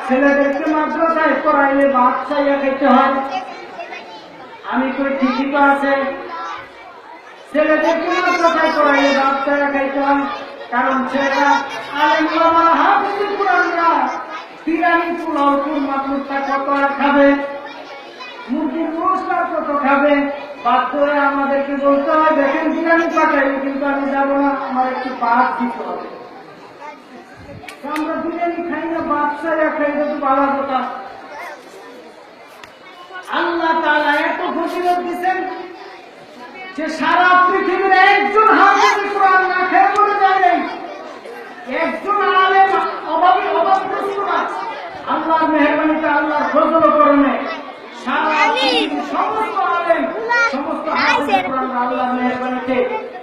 ছেলেদেরকে মাদ্রাসায় পড়াইলে ভাত চাইয়া খেতে হয়। আমি কই ঠিকই তো আছে, ছেলেদেরকে মাদ্রাসায় পড়াইলে ভাত চাইয়া খাইতে হয়, কারণ ছেলেরা আলেম ওলামা হাফেজ কুরআনরা বিরিয়ানি পোলাও কুরমা কুর্তা কত আর খাবে, মুরগির গোশত কত খাবে। বাধ্য হয়ে আমাদেরকে বলতে হয় দেখেন বিরিয়ানি পাঠাইবে কিন্তু আমি যাবো না, আমার একটু ভাত দিতে হবে। আমরা বিরিয়ানি খাই না, বাচ্চারা খাই না, তো ভালো কথা। আল্লাহ তাআলা এত ফজিলত দিচ্ছেন যে সারা পৃথিবীর একজন হাফেজ কোরআন না খেয়ে মরে যায় নাই, একজন আলেম অভাবগ্রস্ত না। আল্লাহর মেহেরবানিতে, আল্লাহর ফজল ও করমে সারা পৃথিবীর সমস্ত আলেম, সমস্ত হাফেজ কোরআন আল্লাহর মেহেরবানিতে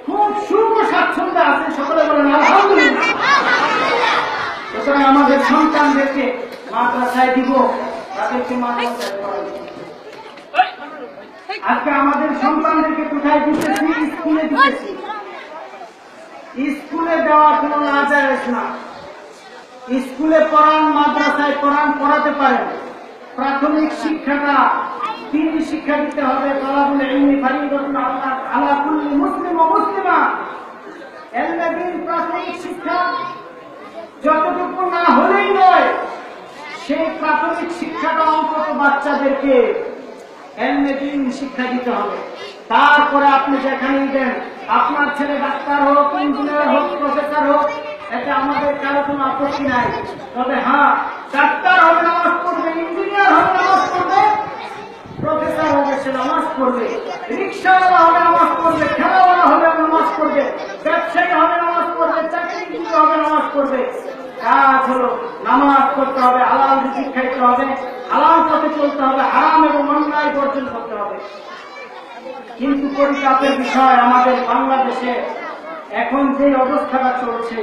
খুব সুখ ও স্বাচ্ছন্দ্যে আছে। সকলে বলেন আলহামদুলিল্লাহ। সুতরাং আমাদের সন্তানদেরকে মাদ্রাসায় দিব, তাদেরকে মাদ্রাসায় পড়াবো। আজকে আমাদের সন্তানদেরকে কোথায় দিতেছি? স্কুলে দিতেছি। স্কুলে দেওয়া কোনো নাজায়েজ না। স্কুলে পড়ান, মাদ্রাসায় পড়ান, পড়াতে পারেন। প্রাথমিক শিক্ষাটা দ্বীনি শিক্ষা দিতে হবে। তালাবুল ইলমি ফারিদাতুন আলা কুল্লি মুসলিম ওয়া মুসলিমা। প্রাথমিক শিক্ষা যতটুকু না হলেই নয়, সেই প্রাথমিক শিক্ষাটা অন্তত বাচ্চাদেরকে এলমেদিন শিক্ষা দিতে হবে। তারপরে আপনি যেখানেই দেন, আপনার ছেলে ডাক্তার হোক, ইঞ্জিনিয়ার হোক, প্রফেসর হোক, এটা আমাদের কারো কোনো আপত্তি নাই। তবে হ্যাঁ, ডাক্তার হবে নামাজ পড়বে, ইঞ্জিনিয়ার হবে নামাজ পড়বে, প্রফেসর হবে সে নামাজ পড়বে, রিক্সাওয়ালা হবে নামাজ পড়বে, খেলাওয়ালা হবে নামাজ পড়বে, ব্যবসায়ী হবে নামাজ পড়বে, চাকরিজীবী হবে নামাজ পড়বে। কাজ হলো নামাজ পড়তে হবে, হালাল রিজিক খাইতে হবে, হালাল পথে চলতে হবে, হারাম এবং অন্যায় বর্জন করতে হবে। কিন্তু পরিতাপের বিষয়, আমাদের বাংলাদেশে এখন যে অবস্থাটা চলছে,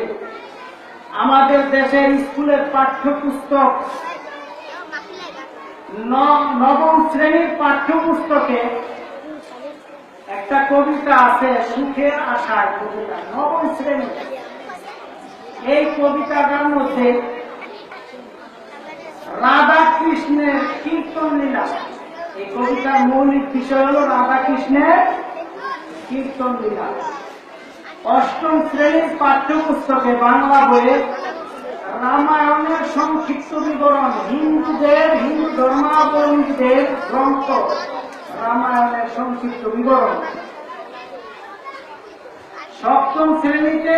আমাদের দেশের স্কুলের পাঠ্যপুস্তক, নবম শ্রেণীর পাঠ্যপুস্তকে একটা কবিতা আছে, সুখের আশায় কবিতা, নবম শ্রেণী। এই কবিতাটার মধ্যে রাধা কৃষ্ণের কীর্তন লীলা। এই কবিতার মৌলিক বিষয় হল রাধা কৃষ্ণের কীর্তন লীলা। অষ্টম শ্রেণীর পাঠ্যপুস্তকে বাংলা বইয়ে রামায়ণের সংক্ষিপ্ত বিবরণ, হিন্দু ধর্মাবলম্বীদের গ্রন্থ রামায়ণের সংক্ষিপ্ত বিবরণ। সপ্তম শ্রেণীতে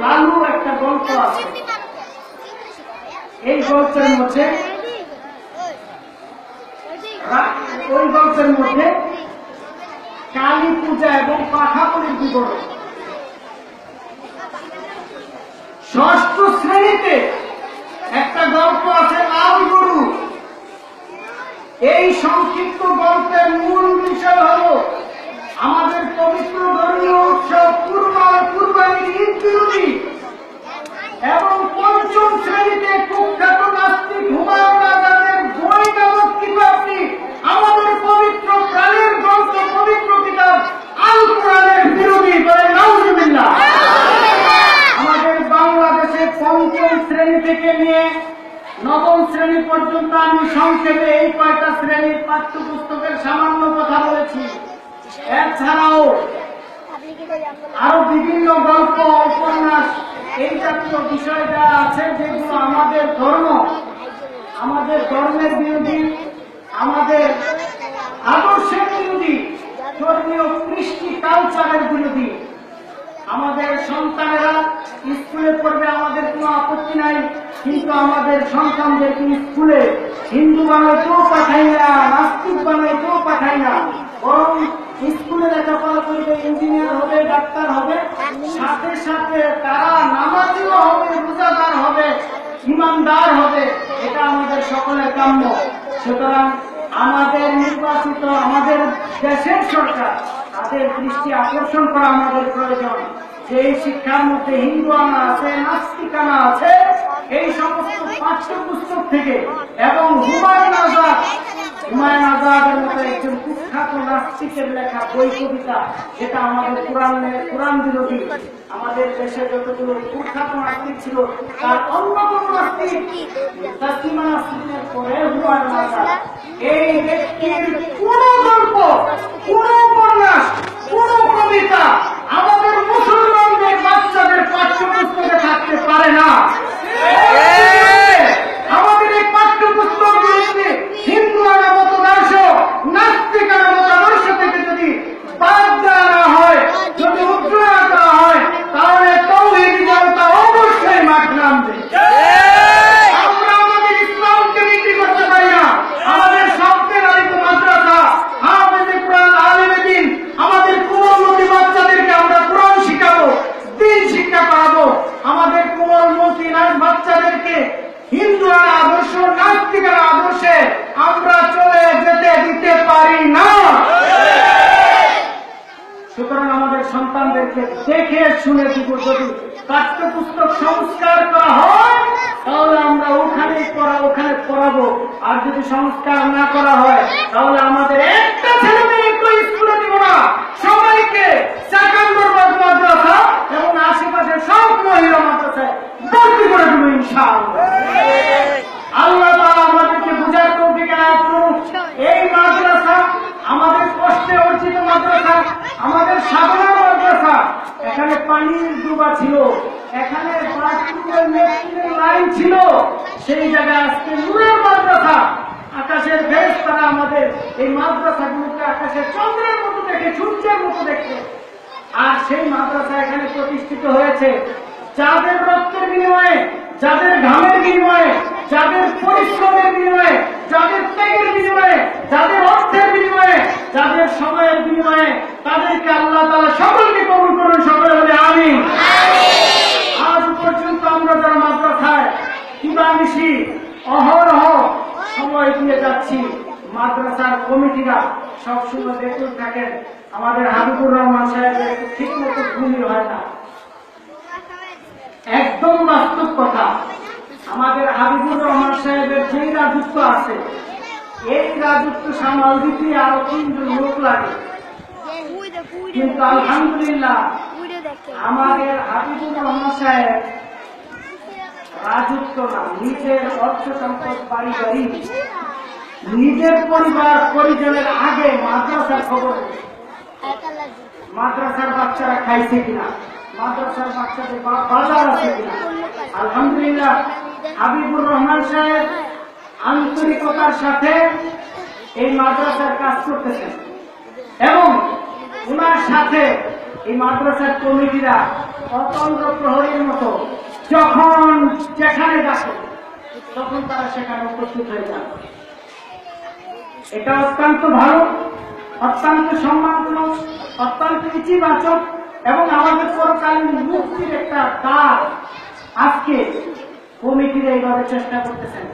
লালু একটা গল্প আছে। এই গল্পের মধ্যে কালী পূজা এবং পাঠাপুলির বিবরণ। ষষ্ঠ শ্রেণীতে একটা গল্প আছে লাল গরু। এই সংক্ষিপ্ত গল্পের মূল বিষয় হল আমাদের পবিত্র ধর্মীয় উৎসব কুরবানির ঈদ বিরোধী। এবং পঞ্চম শ্রেণীতে কুখ্যাত নাস্তিক হুমায়ুন আজাদের বই নামক কিতাবটি আমাদের পবিত্র প্রাণের গ্রন্থ, পবিত্র কিতাব আল কোরআনের বিরোধী। বলে নাউজুবিল্লাহ। আমাদের বাংলাদেশে পঞ্চম শ্রেণী থেকে নিয়ে নবম শ্রেণী পর্যন্ত আমি সংক্ষেপে এই কয়টা শ্রেণীর পাঠ্যপুস্তকের সামান্য কথা বলেছি। এছাড়াও আরো বিভিন্ন গল্প, উপন্যাস, এই জাতীয় বিষয় যা আছে, যেগুলো আমাদের ধর্মের বিরোধী, আমাদের আদর্শের বিরোধী, ধর্মীয় কৃষ্টি কালচারের বিরোধী। আমাদের সন্তানেরা স্কুলে পড়বে, আমাদের কোনো আপত্তি নাই, কিন্তু আমাদের সন্তানদেরকে স্কুলে হিন্দু বানাইতেও পাঠাই না, নাস্তিক বানাইতেও পাঠাই না, বরং স্কুলে লেখাপড়া করবে, ইঞ্জিনিয়ার হবে, ডাক্তার হবে, সাথে সাথে তারা নামাজিও হবে, রোজাদার হবে, ইমানদার হবে। এটা আমাদের সকলের কাম্য। সুতরাং আমাদের নির্বাচিত, আমাদের দেশের সরকার, তাদের দৃষ্টি আকর্ষণ করা আমাদের প্রয়োজন যে এই শিক্ষার মধ্যে হিন্দু আনা আছে, নাস্তিক আনা আছে, এই সমস্ত পাঠ্যপুস্তক থেকে এবং হুমায়ুন আজাদ হুমায়ুন আজাদের মতো একজন কুখ্যাত নাস্তিকের লেখা বই কবিতা, যেটা আমাদের কোরআন বিরোধী। আমাদের দেশে যতগুলো কুখ্যাত নাস্তিক ছিল, তার অন্যতম নাস্তিক তাসলিমা নাসরিনের পরে হুমায়ুন আজাদ। এই ব্যক্তির কোন গল্প, কোন উপন্যাস, কোন কবিতা আমাদের মুসলমানদের বাচ্চাদের পাঠ্যপুস্তকে থাকতে পারে না। আমাদের এই পাঠ্যপুস্তকগুলিতে হিন্দু মতাদর্শ, নাস্তিকের মতাদর্শ থেকে যদি বাদ দেওয়া হয়, যদি উজ্জ্বল করা হয়, তাহলে তাওহীদি জনতা অবশ্যই মাঠ নামবে। আমরা আমাদের ইসলামকে বিক্রি করতে পারি না। আমাদের সবচেয়ে আলিত মাদ্রাসা, হাফেজে কোরআন, আলেমে দ্বীন, আমাদের কোমলমতি বাচ্চাদেরকে আমরা কোরআন শিখাবো, দ্বীন শিক্ষা করাবো। আমাদের কোমলমতি বাচ্চাদেরকে হিন্দু আদর্শ, নাস্তিকের আদর্শে আমরা চলে যেতে দিতে পারি না। সুতরাং আমাদের সন্তানদেরকে দেখে শুনে দিব। যদি পাঠ্যপুস্তক সংস্কার করা হয়, তাহলে আমরা ওখানে পড়াবো। আর যদি সংস্কার না করা হয়, তাহলে আমাদের একটা ছেলে মেয়েকে স্কুলে দিব না, সবাইকে চাকান্দরবাদ মাদ্রাসা এবং আশেপাশের সব মহিলা মাদ্রাসায় ভর্তি করে দেবো ইনশাআল্লাহ। আল্লাহ তাআলা আমাদেরকে বুঝার তৌফিক আয়াত করুন। এই মাদ্রাসা আমাদের কষ্টে অর্জিত মাদ্রাসা, আমাদের সাধনার মাদ্রাসা। এখানে পানির ডুবা ছিল, এখানে বাথরুমের লেট্রিনের লাইন ছিল, সেই জায়গায় আজকে নূরের মাদ্রাসা। আকাশের ফেরেশতারা আমাদের এই মাদ্রাসাগুলোকে আকাশের চন্দ্রের মতো দেখে, সূর্যের মতো দেখে। আর সেই মাদ্রাসা এখানে প্রতিষ্ঠিত হয়েছে যাদের রক্তের বিনিময়ে, যাদের ঘামের বিনিময়ে, যাদের পরিশ্রমের বিনিময়ে, যাদের ত্যাগের বিনিময়ে, যাদের অর্থের বিনিময়ে, যাদের সময়ের বিনিময়ে। তাদেরকে আল্লাহ তাআলা সকলকে কবুল করুন, সকলে বলে আমিন। আজ পর্যন্ত আমরা যারা মাদ্রাসায় কিবানিশি অহরহ সময় দিয়ে যাচ্ছি, মাদ্রাসার কমিটিরা সবসময় দেখতে থাকেন আমাদের হাবিবুর রহমান সাহেবের ঠিক মতো ভূমি হয় না। একদম বাস্তব কথা, আমাদের হাবিবুর রহমান সাহেবের যেই রাজত্ব আছে, এই রাজত্ব সামাল দিতে আরো 3 জন লোক লাগে। কিন্তু আলহামদুলিল্লাহ আমাদের হাবিবুর রহমান সাহেব রাজত্ব না, নিজের অর্থ সম্পদ, বাড়ি গাড়ি, নিজের পরিবার পরিজনের আগে মাদ্রাসার খবর, মাদ্রাসার বাচ্চারা খাইছে কিনা, মাদ্রাসার বাচ্চাদের বাজার আছে কিনা। আলহামদুলিল্লাহ হাবিবুর রহমান সাহেব আন্তরিকতার সাথে এই মাদ্রাসার কাজ করতেছেন এবং ওনার সাথে এই মাদ্রাসার কমিটিরা অতন্ত্র প্রহরীর মতো যখন যেখানে ডাকে তখন তারা সেখানে উপস্থিত হয়ে যান। এটা অত্যন্ত ভালো, অত্যন্ত সম্মানজনক, অত্যন্ত ইতিবাচক এবং আমাদের পরকালীন মুক্তির একটা কাজ। আজকে কমিটিরা এইভাবে চেষ্টা করতেছেন।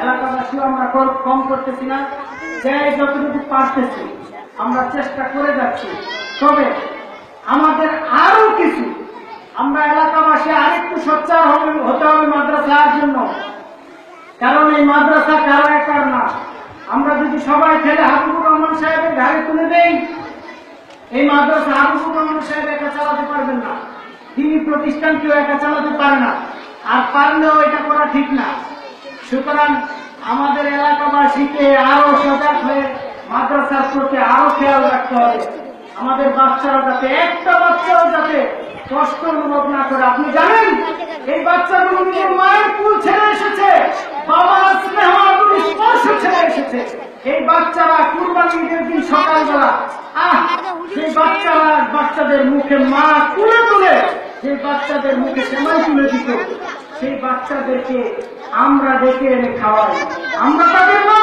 এলাকাবাসীও আমরা কম করতেছি না, যে যতটুকু পারতেছি আমরা চেষ্টা করে যাচ্ছি। তবে আমাদের আরো কিছু, আমরা এলাকাবাসী আরেকটু সোচ্চার হতে হবে মাদ্রাসার জন্য। কারণ এই মাদ্রাসা কারো একার না। আমরা যদি সবাই খেলে হাবিবুর রহমান সাহেবের ঘাড়ে তুলে দেই, এই মাদ্রাসা হাবিবুর রহমান সাহেব একা চালাতে পারবেন না, তিনি প্রতিষ্ঠান কেউ একা চালাতে পারে না, আর পারলেও এটা করা ঠিক না। সুতরাং আমাদের এলাকাবাসীকে আরো সজাগ হয়ে মাদ্রাসার প্রতি আরো খেয়াল রাখতে হবে। আমাদের বাচ্চারা যাতে, একটা বাচ্চাও যাতে কষ্ট অনুভব না করে। আপনি জানেন এই বাচ্চাগুলো নিয়ে মায়ের কুল ছেড়ে এসেছে, বাবার স্নেহ স্পর্শ ছেড়ে এসেছে। এই বাচ্চারা কুরবানির দিন সকালবেলা সেই বাচ্চাদের মুখে মা তুলে তুলে সেই বাচ্চাদের মুখে সেমাই তুলে দিত। সেই বাচ্চাদেরকে আমরা ডেকে এনে খাওয়াই। আমরা তাদের মা,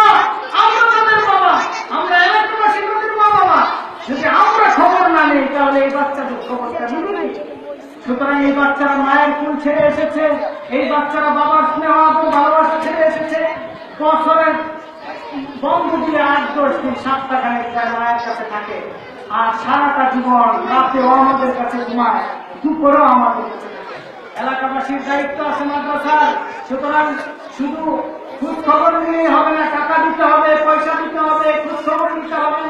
আমরা তাদের বাবা, আমরা এলাকাবাসী তাদের মা বাবা। যদি আমরা খবর না নেই তাহলে এই বাচ্চাদের খবরটা নিবে না। সুতরাং এই বাচ্চারা মায়ের কুল ছেড়ে এসেছে, এই বাচ্চারা বাবার স্নেহ আদর ভালোবাসা ছেড়ে এসেছে। বছরের বন্ধ দিয়ে 8-10 দিন 7 খানিক মায়ের কাছে থাকে, আর সারাটা জীবন রাতেও আমাদের কাছে ঘুমায়, দুপুরেও আমাদের কাছে থাকে। এলাকাবাসীর দায়িত্ব আছে মাদ্রাসার। সুতরাং শুধু খোঁজ খবর নিলেই হবে না, টাকা দিতে হবে, পয়সা দিতে হবে, খোঁজ খবর নিতে হবে,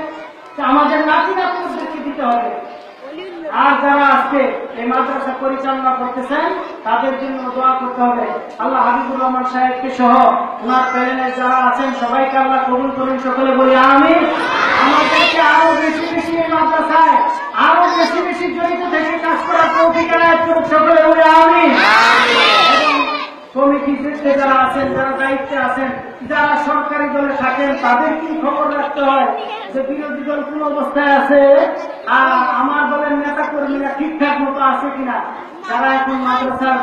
আমাদের নাতি নাতনিদেরকে দিতে হবে। আর যারা আজকে এই মাদ্রাসা পরিচালনা করতেছেন তাদের জন্য দোয়া করতে হবে। আল্লাহ হাবিবুর রহমান সাহেবকে সহ ওনার প্যানেলে যারা আছেন সবাইকে আল্লাহ কবুল করুন, সকলে বলি আমিন। আমাদেরকে আরো বেশি বেশি এই মাদ্রাসায় আরো বেশি বেশি জড়িত থেকে কাজ করার তৌফিক এনায়েত করুন, সকলে বলি আমিন। কমিটিতে যারা আছেন, যারা দায়িত্বে আছেন, যারা সরকারি দলে থাকেন, তাদের কি খবর রাখতে হয় যে বিরোধী দল কোন অবস্থায় আছে আর আমার দলের নেতা কর্মীরা ঠিকঠাক মতো আছে কিনা। তারা এখন মাদ্রাসার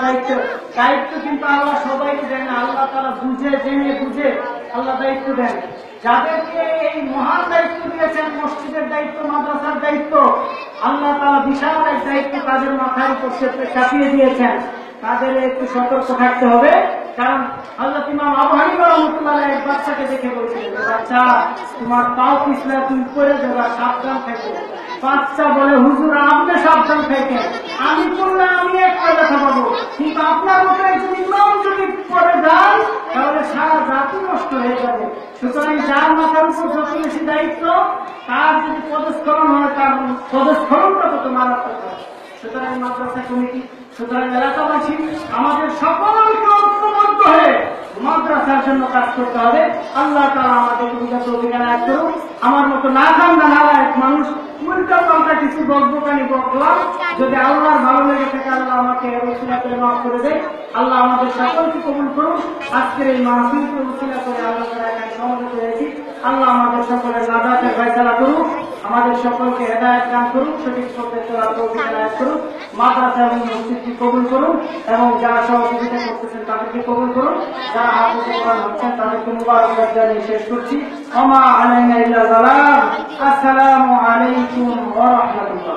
দায়িত্ব কিন্তু আল্লাহ সবাইকে দেন না, আল্লাহ তারা বুঝে জেনে বুঝে আল্লাহ দায়িত্ব দেন। যাদেরকে এই মহান দায়িত্ব দিয়েছেন, মসজিদের দায়িত্ব, মাদ্রাসার দায়িত্ব, আল্লাহ তারা বিশাল এক দায়িত্ব তাদের মাথার উপর চাপিয়ে দিয়েছেন। তাদের একটু সতর্ক থাকতে হবে, কারণ হযরত ইমাম আবু হানিফা রাহমাতুল্লাহ এক বাচ্চাকে দেখে বলছিলেন, বাচ্চা তোমার পাও পিছলে তুমি পড়ে যাবে, সাবধান থেকো। বাচ্চা বলে, হুজুর আপনি সাবধান থাকেন, আমি পড়লে আমি একটা ব্যথা পাবো, কিন্তু আপনার মতো একজন ইমাম যদি পড়ে যান তাহলে সারা জাতি নষ্ট হয়ে যাবে। সুতরাং যার মাথার উপর যত বেশি দায়িত্ব, তার যদি পদস্খলন হয় তার পদস্খলনটা তত মারাত্মক হয়। সুতরাং মাদ্রাসা কমিটি, সুতরাং এলাকাবাসী আমাদের সকলকে ঐক্যবদ্ধ হয়ে মাদ্রাসার জন্য কাজ করতে হবে। আল্লাহ তাআলা আমাদের তৌফিক এনায়েত করুন। আমার মতো না কান্দা নালায়েক মানুষ উল্টা পাল্টা কিছু বকবকানি বকলাম, যদি আল্লাহর ভালো লেগে থাকে আল্লাহ আমাকে ওসিলা করে মাফ করে দেয়। আল্লাহ আমাদের সকলকে কবুল করুন। আজকের এই মাহফিলকে ওসিলা করে আল্লাহ তাআলা এখানে সমবেত হয়েছি। আল্লাহ আমাদের সকলের নাজাতের ফয়সালা করুন, আমাদের সকলকে হেদায়েত দান করুন, সঠিক পথে চলার তৌফিক এনায়েত করুন। মাদ্রাসা এবং মসজিদকে কবুল করুন এবং যারা সহযোগিতা করতেছেন তাদেরকে কবুল করুন। যারা হাফেজে কোরআন হচ্ছেন তাদেরকে মুবারকবাদ জানিয়ে শেষ করছি। ওমা আলাইনা ইল্লাল বালাগ। আসসালামু আলাইকুম ওয়া রাহমাতুল্লাহ।